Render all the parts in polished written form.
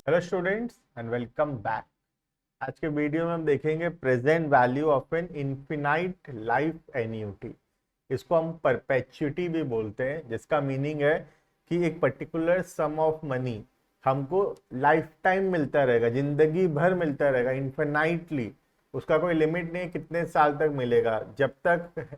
Hello students and welcome back. आज के video में हम देखेंगे present value of an infinite life annuity. इसको हम परपेचुइटी भी बोलते हैं, जिसका मीनिंग है कि एक पर्टिकुलर सम ऑफ मनी हमको लाइफ टाइम मिलता रहेगा, जिंदगी भर मिलता रहेगा, इनफिनाइटली। उसका कोई लिमिट नहीं है कितने साल तक मिलेगा, जब तक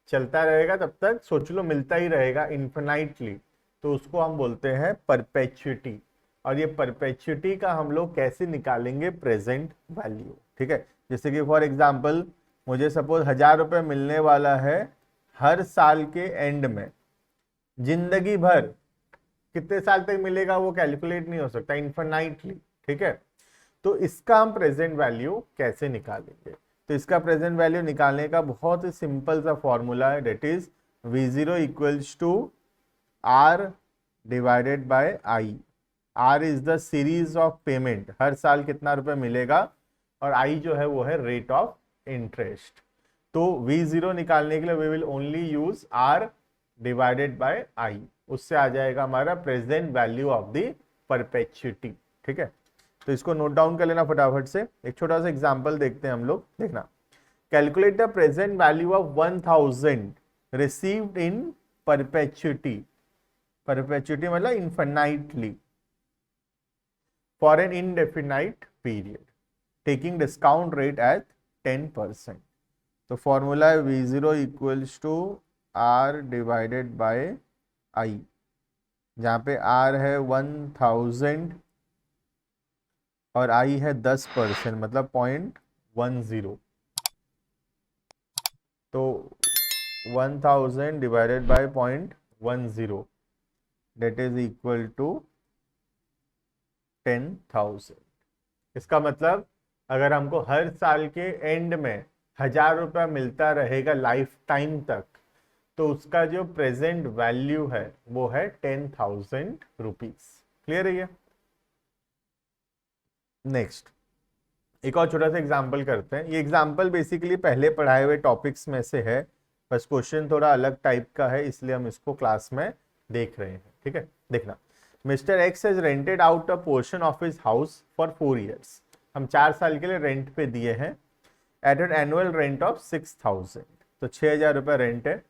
चलता रहेगा तब तक सोच लो मिलता ही रहेगा इनफिनाइटली। तो उसको हम बोलते हैं परपेचुइटी। और ये परपेचुइटी का हम लोग कैसे निकालेंगे प्रेजेंट वैल्यू। ठीक है, जैसे कि फॉर एग्जांपल मुझे सपोज 1000 रुपये मिलने वाला है हर साल के एंड में, जिंदगी भर कितने साल तक मिलेगा वो कैलकुलेट नहीं हो सकता इनफिनाइटली। ठीक है, तो इसका हम प्रेजेंट वैल्यू कैसे निकालेंगे। तो इसका प्रेजेंट वैल्यू निकालने का बहुत ही सिंपल सा फॉर्मूला है, that is V0 equals to R divided by I। R is the series of payment, हर साल कितना रुपए मिलेगा, और I जो है वो है रेट ऑफ इंटरेस्ट। तो V0 निकालने के लिए we will only use R divided by I। उससे आ जाएगा हमारा present value of the perpetuity. ठीक है, तो इसको नोट डाउन कर लेना फटाफट से। एक छोटा सा एग्जांपल देखते हैं हम लोग, देखना। Calculate the present value of 1000 received in perpetuity. Perpetuity मतलब infinitely for an indefinite period, taking discount rate at 10%। तो फॉर्मूला है V0 equals to R divided by I, जहाँ पे R है 1000 और I है 10%, मतलब 0.10। तो 1000 divided by 0.10 that is equal to 10,000। इसका मतलब अगर हमको हर साल के एंड में 1000 रुपया मिलता रहेगा लाइफ टाइम तक, तो उसका जो प्रेजेंट वैल्यू है वो है 10,000 रुपीज। क्लियर है ये? नेक्स्ट एक और छोटा सा एग्जाम्पल करते हैं। ये एग्जाम्पल बेसिकली पहले पढ़ाए हुए टॉपिक्स में से है, बस क्वेश्चन थोड़ा अलग टाइप का है, इसलिए हम इसको क्लास में देख रहे हैं। ठीक है, देखना। Mister x has rented out a portion of his house for 4 years। हम 4 साल के लिए रेंट पे दिए हैं at an annual rent of 6000। तो 6000 रुपये रेंट है,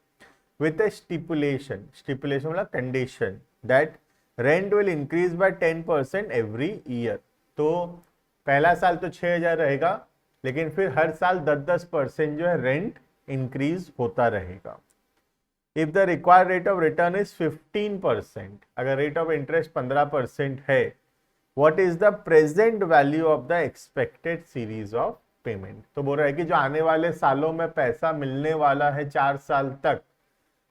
विथ ए स्टिपुलेशन, स्टिपुलेशन मतलब condition, that rent will increase by 10% every year. तो पहला साल तो 6000 रहेगा, लेकिन फिर हर साल 10-10% जो है रेंट इंक्रीज होता रहेगा। If the required rate of return is 15%, अगर रेट ऑफ इंटरेस्ट 15% है, what is the present value of the expected series of payment. तो बोल रहा है कि जो आने वाले सालों में पैसा मिलने वाला है 4 साल तक,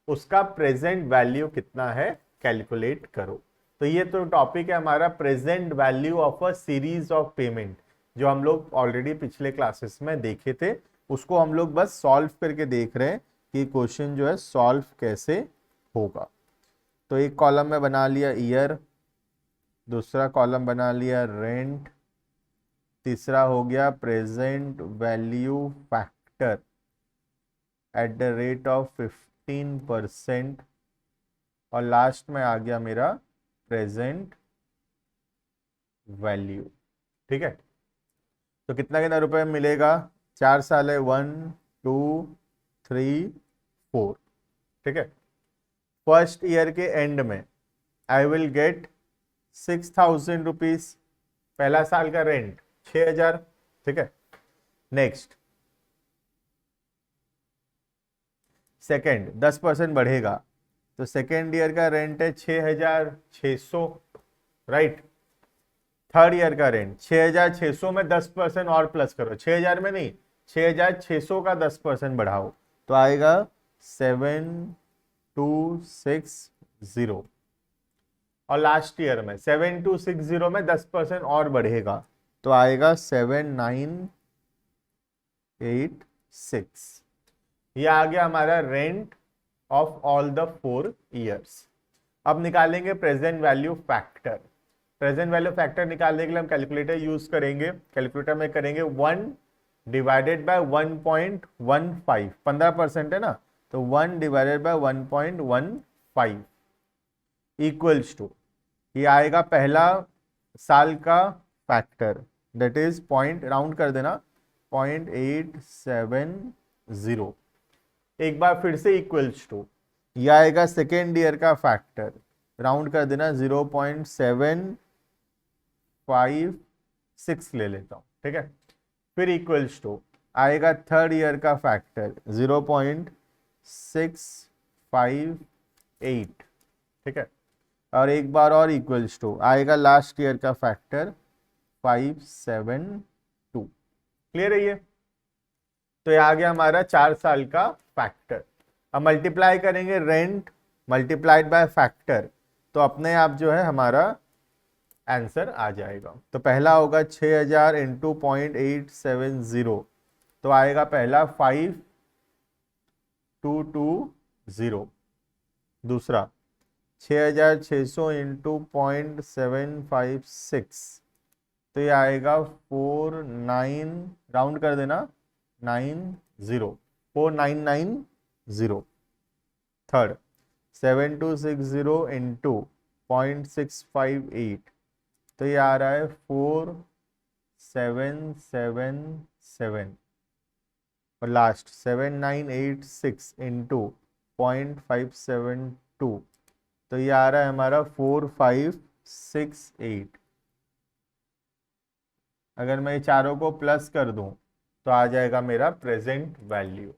उसका प्रेजेंट वैल्यू कितना है कैलकुलेट करो। तो ये तो टॉपिक है हमारा present value of a series of payment, जो हम लोग ऑलरेडी पिछले क्लासेस में देखे थे। उसको हम लोग बस सॉल्व करके देख रहे हैं कि क्वेश्चन जो है सॉल्व कैसे होगा। तो एक कॉलम में बना लिया ईयर, दूसरा कॉलम बना लिया रेंट, तीसरा हो गया present value factor at the rate of 15%, और लास्ट में आ गया मेरा प्रेजेंट वैल्यू। ठीक है, तो कितना कितना रुपए मिलेगा, 4 साल है, 1 2 3 4। ठीक है, फर्स्ट ईयर के एंड में आई विल गेट 6000 रुपीज, पहला साल का रेंट 6000। ठीक है, नेक्स्ट सेकेंड 10% बढ़ेगा, तो सेकेंड ईयर का रेंट है 6600, राइट। थर्ड ईयर का रेंट 6600 में 10% और प्लस करो, 6000 में नहीं, 6600 का 10% बढ़ाओ, तो आएगा 7260। और लास्ट ईयर में 7260 में 10% और बढ़ेगा, तो आएगा 7986। ये आ गया हमारा rent of all the 4 years। अब निकालेंगे present value factor. Present value factor निकालने के लिए हम कैलकुलेटर यूज करेंगे। कैलकुलेटर में करेंगे 1 डिवाइडेड बाय 1.15, 15% है ना, तो 1 डिवाइडेड बाय 1.15 इक्वल्स टू, ये आएगा पहला साल का factor, that is point, round कर देना 0.870। एक बार फिर से इक्वल्स टू, यह आएगा सेकेंड ईयर का फैक्टर, राउंड कर देना 0.756 ले लेता हूं, ठीक है। फिर इक्वल्स टू आएगा थर्ड ईयर का फैक्टर 0.658, ठीक है। और एक बार और इक्वल्स टू आएगा लास्ट ईयर का फैक्टर 572। क्लियर है ये? तो ये आ गया हमारा 4 साल का फैक्टर। अब मल्टीप्लाई करेंगे रेंट मल्टीप्लाइड बाय फैक्टर, तो अपने आप जो है हमारा आंसर आ जाएगा। तो पहला होगा 6000 इंटू 0.870, तो आएगा पहला 5220। दूसरा 6600 इंटू 0.756, तो ये आएगा 49, राउंड कर देना 4990। थर्ड 7260 इंटू 0.658, तो ये आ रहा है 4777। और लास्ट 7986 इंटू 0.572, तो ये आ रहा है हमारा 4568। अगर मैं ये चारों को प्लस कर दूं तो आ जाएगा मेरा present value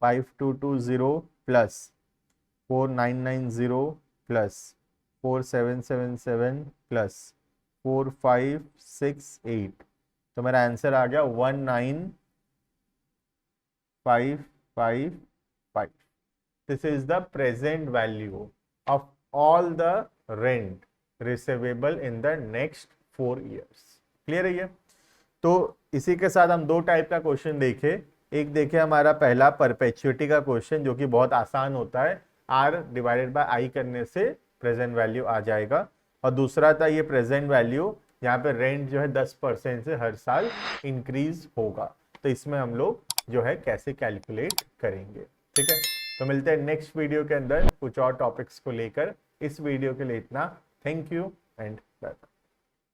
5220 plus 4990 plus 4777 plus 4568, तो मेरा आंसर आ गया 19555। This is the present value of all the rent receivable in the next 4 years। Clear है ये? तो इसी के साथ हम दो टाइप का क्वेश्चन देखे। एक देखे हमारा पहला परपेचुइटी का क्वेश्चन, जो कि बहुत आसान होता है, r डिवाइडेड बाय आई करने से प्रेजेंट वैल्यू आ जाएगा। और दूसरा था ये प्रेजेंट वैल्यू, यहाँ पे रेंट जो है 10% से हर साल इंक्रीज होगा। तो इसमें हम लोग जो है कैसे कैलकुलेट करेंगे, ठीक है। तो मिलते हैं नेक्स्ट वीडियो के अंदर कुछ और टॉपिक्स को लेकर। इस वीडियो के लिए इतना। Thank you and bye.